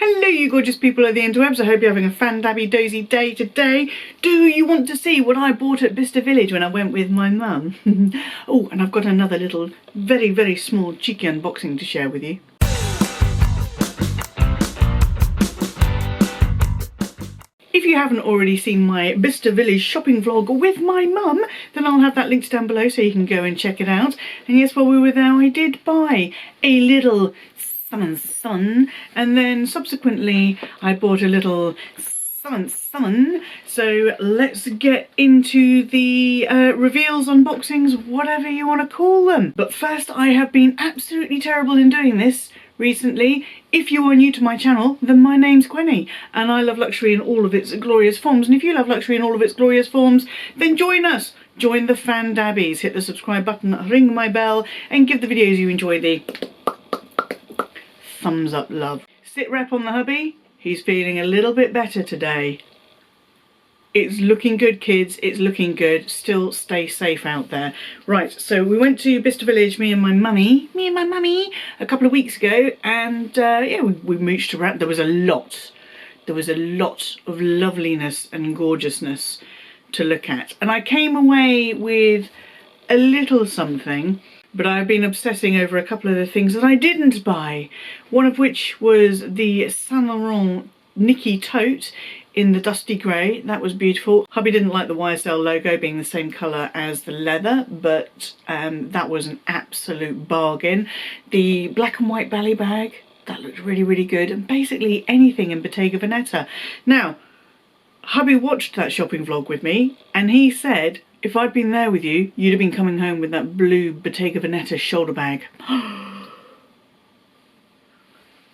Hello you gorgeous people of the interwebs, I hope you're having a Fandabbydozy day today. Do you want to see what I bought at Bicester Village when I went with my mum? Oh, and I've got another little very small cheeky unboxing to share with you. If you haven't already seen my Bicester Village shopping vlog with my mum, then I'll have that linked down below so you can go and check it out. And yes, while we were there, I did buy a little sun, and then subsequently I bought a little sun. So let's get into the reveals, unboxings, whatever you want to call them. But first, I have been absolutely terrible in doing this recently. If you are new to my channel, then my name's Gwenny and I love luxury in all of its glorious forms, and if you love luxury in all of its glorious forms, then join us. Join the Fandabbies, hit the subscribe button, ring my bell and give the videos you enjoy the thumbs up love. Sit rep on the hubby, he's feeling a little bit better today. It's looking good, kids, it's looking good. Still stay safe out there. Right, so we went to Bicester Village, me and my mummy, a couple of weeks ago, and yeah, we mooched around. There was a lot of loveliness and gorgeousness to look at. And I came away with a little something, but I've been obsessing over a couple of the things that I didn't buy. One of which was the Saint Laurent Nikki tote in the dusty grey. That was beautiful. Hubby didn't like the YSL logo being the same colour as the leather, but that was an absolute bargain. The black and white belly bag, that looked really good, and basically anything in Bottega Veneta. Now, hubby watched that shopping vlog with me and he said, if I'd been there with you, you'd have been coming home with that blue Bottega Veneta shoulder bag.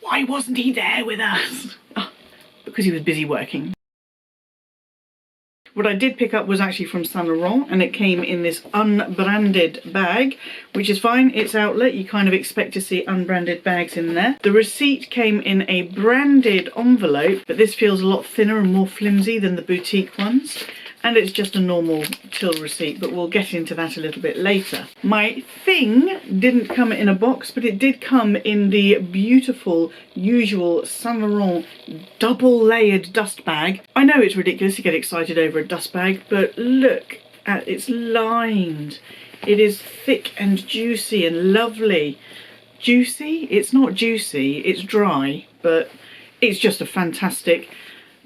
Why wasn't he there with us? Oh, because he was busy working. What I did pick up was actually from Saint Laurent, and it came in this unbranded bag, which is fine. It's outlet, you kind of expect to see unbranded bags in there. The receipt came in a branded envelope, but this feels a lot thinner and more flimsy than the boutique ones. And it's just a normal till receipt, but we'll get into that a little bit later. My thing didn't come in a box, but it did come in the beautiful, usual Saint Laurent double layered dust bag. I know it's ridiculous to get excited over a dust bag, but look at it's lined. It is thick and juicy and lovely. Juicy? It's not juicy, it's dry, but it's just a fantastic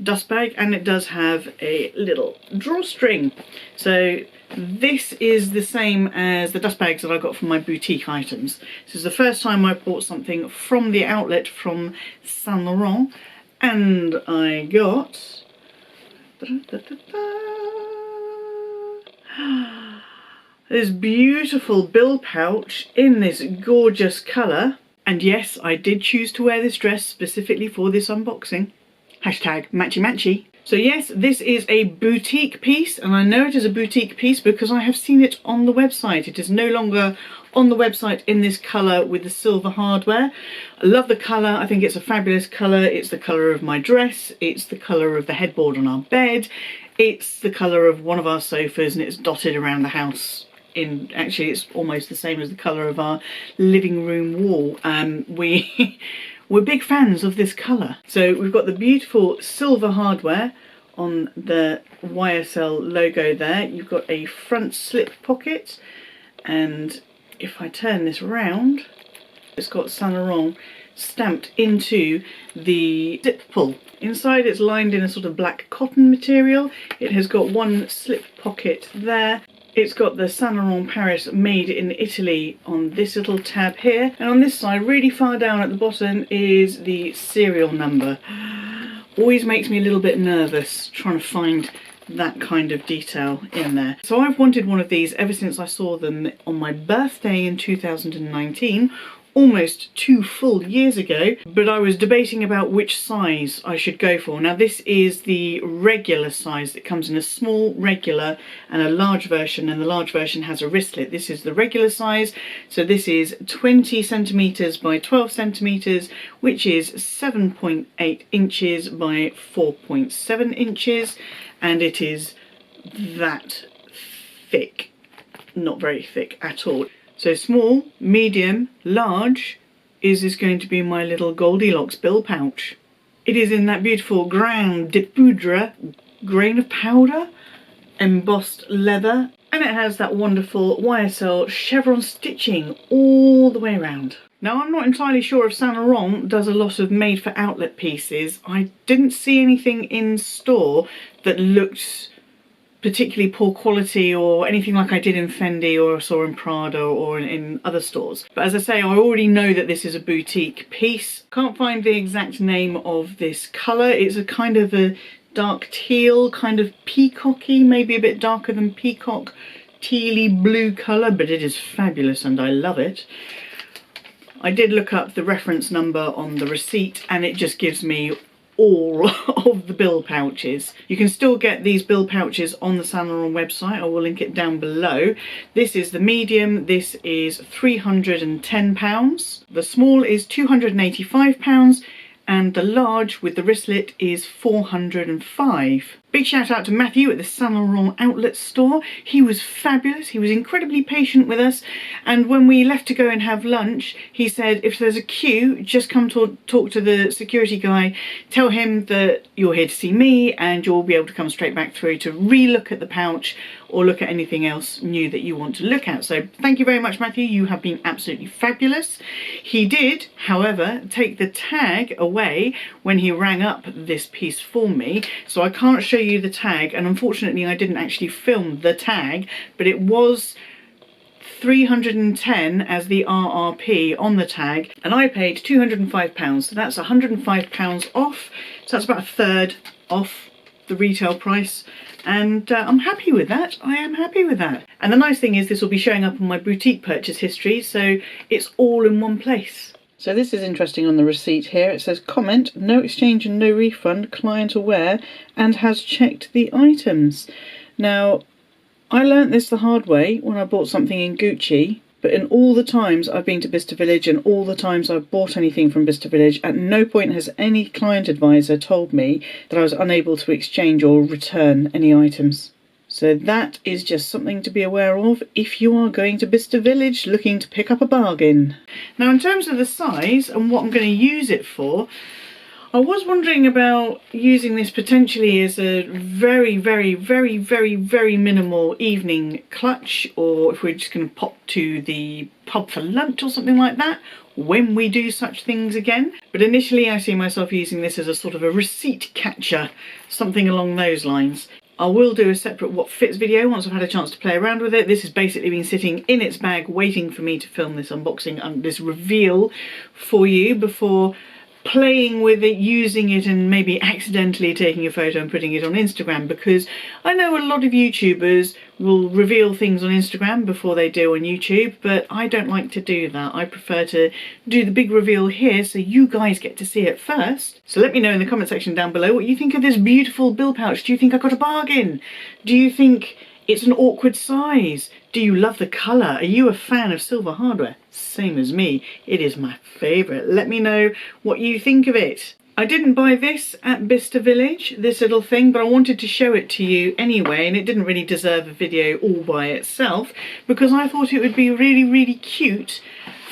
dust bag, and it does have a little drawstring. So this is the same as the dust bags that I got from my boutique items. This is the first time I bought something from the outlet from Saint Laurent, and I got this beautiful bill pouch in this gorgeous colour. And yes, I did choose to wear this dress specifically for this unboxing. Hashtag matchy matchy. So yes, this is a boutique piece, and I know it is a boutique piece because I have seen it on the website. It is no longer on the website in this colour with the silver hardware. I love the colour, I think it's a fabulous colour. It's the colour of my dress, it's the colour of the headboard on our bed, it's the colour of one of our sofas, and it's dotted around the house. Actually, it's almost the same as the colour of our living room wall. We're big fans of this colour. So we've got the beautiful silver hardware on the YSL logo there. You've got a front slip pocket, and if I turn this round, it's got Saint Laurent stamped into the zip pull. Inside it's lined in a sort of black cotton material. It has got one slip pocket there. It's got the Saint Laurent Paris made in Italy on this little tab here, and on this side, really far down at the bottom, is the serial number. Always makes me a little bit nervous trying to find that kind of detail in there. So I've wanted one of these ever since I saw them on my birthday in 2019. Almost 2 full years ago, but I was debating about which size I should go for. Now this is the regular size. It comes in a small, regular and a large version, and the large version has a wristlet. This is the regular size, so this is 20 centimetres by 12 centimetres, which is 7.8 inches by 4.7 inches, and it is that thick. Not very thick at all. So small, medium, large is going to be my little Goldilocks bill pouch. It is in that beautiful grain de poudre, grain of powder, embossed leather, and it has that wonderful YSL chevron stitching all the way around. Now, I'm not entirely sure if Saint Laurent does a lot of made for outlet pieces. I didn't see anything in store that looked particularly poor quality or anything like I did in Fendi or saw in Prada or in other stores. But as I say, I already know that this is a boutique piece. Can't find the exact name of this colour. It's a kind of a dark teal, kind of peacocky, maybe a bit darker than peacock, tealy blue colour, but it is fabulous and I love it. I did look up the reference number on the receipt and it just gives me all of the bill pouches. You can still get these bill pouches on the Saint Laurent website. I will link it down below. This is the medium. This is £310. The small is £285 and the large with the wristlet is £405. Big shout out to Matthew at the Saint Laurent outlet store. He was fabulous. He was incredibly patient with us, and when we left to go and have lunch, he said if there's a queue, just come to talk to the security guy, tell him that you're here to see me and you'll be able to come straight back through to re-look at the pouch or look at anything else new that you want to look at. So thank you very much, Matthew. You have been absolutely fabulous. He did, however, take the tag away when he rang up this piece for me, so I can't show you the tag, and unfortunately I didn't actually film the tag, but it was £310 as the RRP on the tag, and I paid £205, so that's £105 off, so that's about a third off the retail price, and I'm happy with that. I am happy with that. And the nice thing is this will be showing up on my boutique purchase history, so it's all in one place. So this is interesting on the receipt here. It says, comment, no exchange and no refund, client aware, and has checked the items. Now, I learnt this the hard way when I bought something in Gucci, but in all the times I've been to Bicester Village and all the times I've bought anything from Bicester Village, at no point has any client advisor told me that I was unable to exchange or return any items. So that is just something to be aware of if you are going to Bicester Village looking to pick up a bargain. Now, in terms of the size and what I'm going to use it for, I was wondering about using this potentially as a very minimal evening clutch, or if we're just going to pop to the pub for lunch or something like that when we do such things again. But initially I see myself using this as a sort of a receipt catcher, something along those lines. I will do a separate what fits video once I've had a chance to play around with it. This has basically been sitting in its bag waiting for me to film this unboxing and this reveal for you before playing with it, using it, and maybe accidentally taking a photo and putting it on Instagram, because I know a lot of YouTubers will reveal things on Instagram before they do on YouTube, but I don't like to do that. I prefer to do the big reveal here so you guys get to see it first. So let me know in the comment section down below what you think of this beautiful bill pouch. Do you think I got a bargain? Do you think it's an awkward size? Do you love the colour? Are you a fan of silver hardware? Same as me. It is my favourite. Let me know what you think of it. I didn't buy this at Bicester Village, this little thing, but I wanted to show it to you anyway, and it didn't really deserve a video all by itself because I thought it would be really cute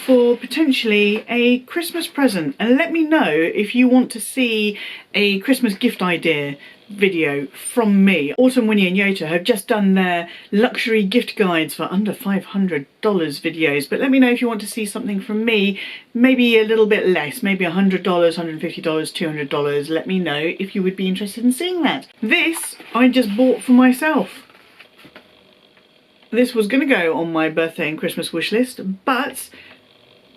for potentially a Christmas present. And let me know if you want to see a Christmas gift idea video from me. Autumn, Winnie and Yota have just done their luxury gift guides for under $500 videos, but let me know if you want to see something from me, maybe a little bit less, maybe $100, $150, $200. Let me know if you would be interested in seeing that. This I just bought for myself. This was going to go on my birthday and Christmas wish list, but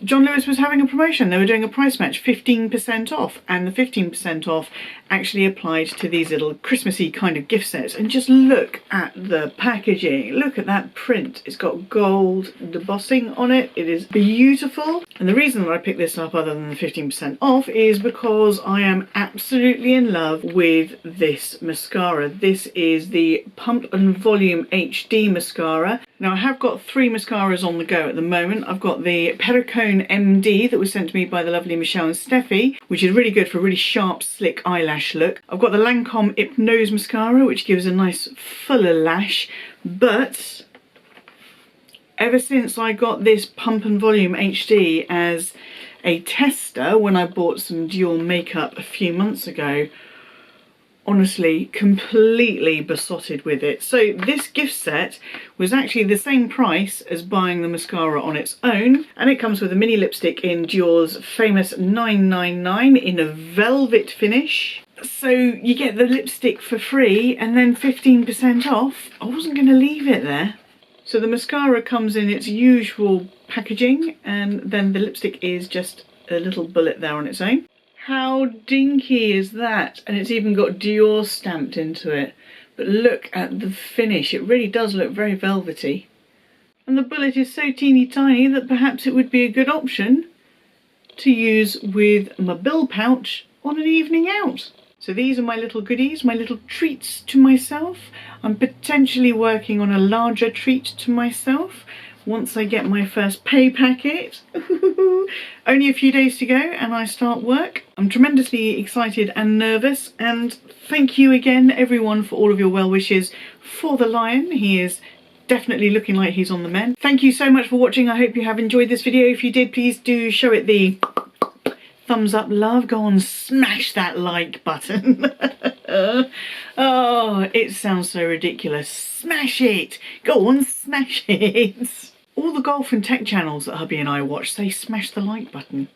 John Lewis was having a promotion. They were doing a price match, 15% off, and the 15% off actually applied to these little Christmassy kind of gift sets. And just look at the packaging. Look at that print. It's got gold embossing on it. It is beautiful. And the reason that I picked this up, other than the 15% off, is because I am absolutely in love with this mascara. This is the Pump and Volume HD mascara. Now, I have got 3 mascaras on the go at the moment. I've got the Perricone MD that was sent to me by the lovely Michelle and Steffi, which is really good for a really sharp, slick eyelash look. I've got the Lancome Hypnose mascara, which gives a nice fuller lash. But ever since I got this Pump and Volume HD as a tester when I bought some Dior makeup a few months ago. Honestly, completely besotted with it. So this gift set was actually the same price as buying the mascara on its own, and it comes with a mini lipstick in Dior's famous 999 in a velvet finish. So you get the lipstick for free and then 15% off. I wasn't going to leave it there. So the mascara comes in its usual packaging, and then the lipstick is just a little bullet there on its own. How dinky is that? And it's even got Dior stamped into it. But look at the finish. It really does look very velvety. And the bullet is so teeny tiny that perhaps it would be a good option to use with my bill pouch on an evening out. So these are my little goodies, my little treats to myself. I'm potentially working on a larger treat to myself once I get my first pay packet. Only a few days to go and I start work. I'm tremendously excited and nervous, and thank you again everyone for all of your well wishes for the lion. He is definitely looking like he's on the mend. Thank you so much for watching. I hope you have enjoyed this video. If you did, please do show it the thumbs up love. Go on, smash that like button. Oh, it sounds so ridiculous. Smash it. Go on, smash it. All the golf and tech channels that hubby and I watch say smash the like button.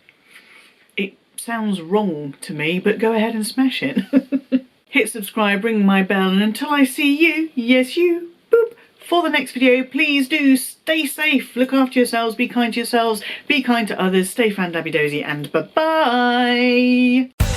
It sounds wrong to me, but go ahead and smash it. Hit subscribe, ring my bell, and until I see you, yes you, boop, for the next video, please do stay safe, look after yourselves, be kind to yourselves, be kind to others, stay Fandabbydozy, and bye-bye!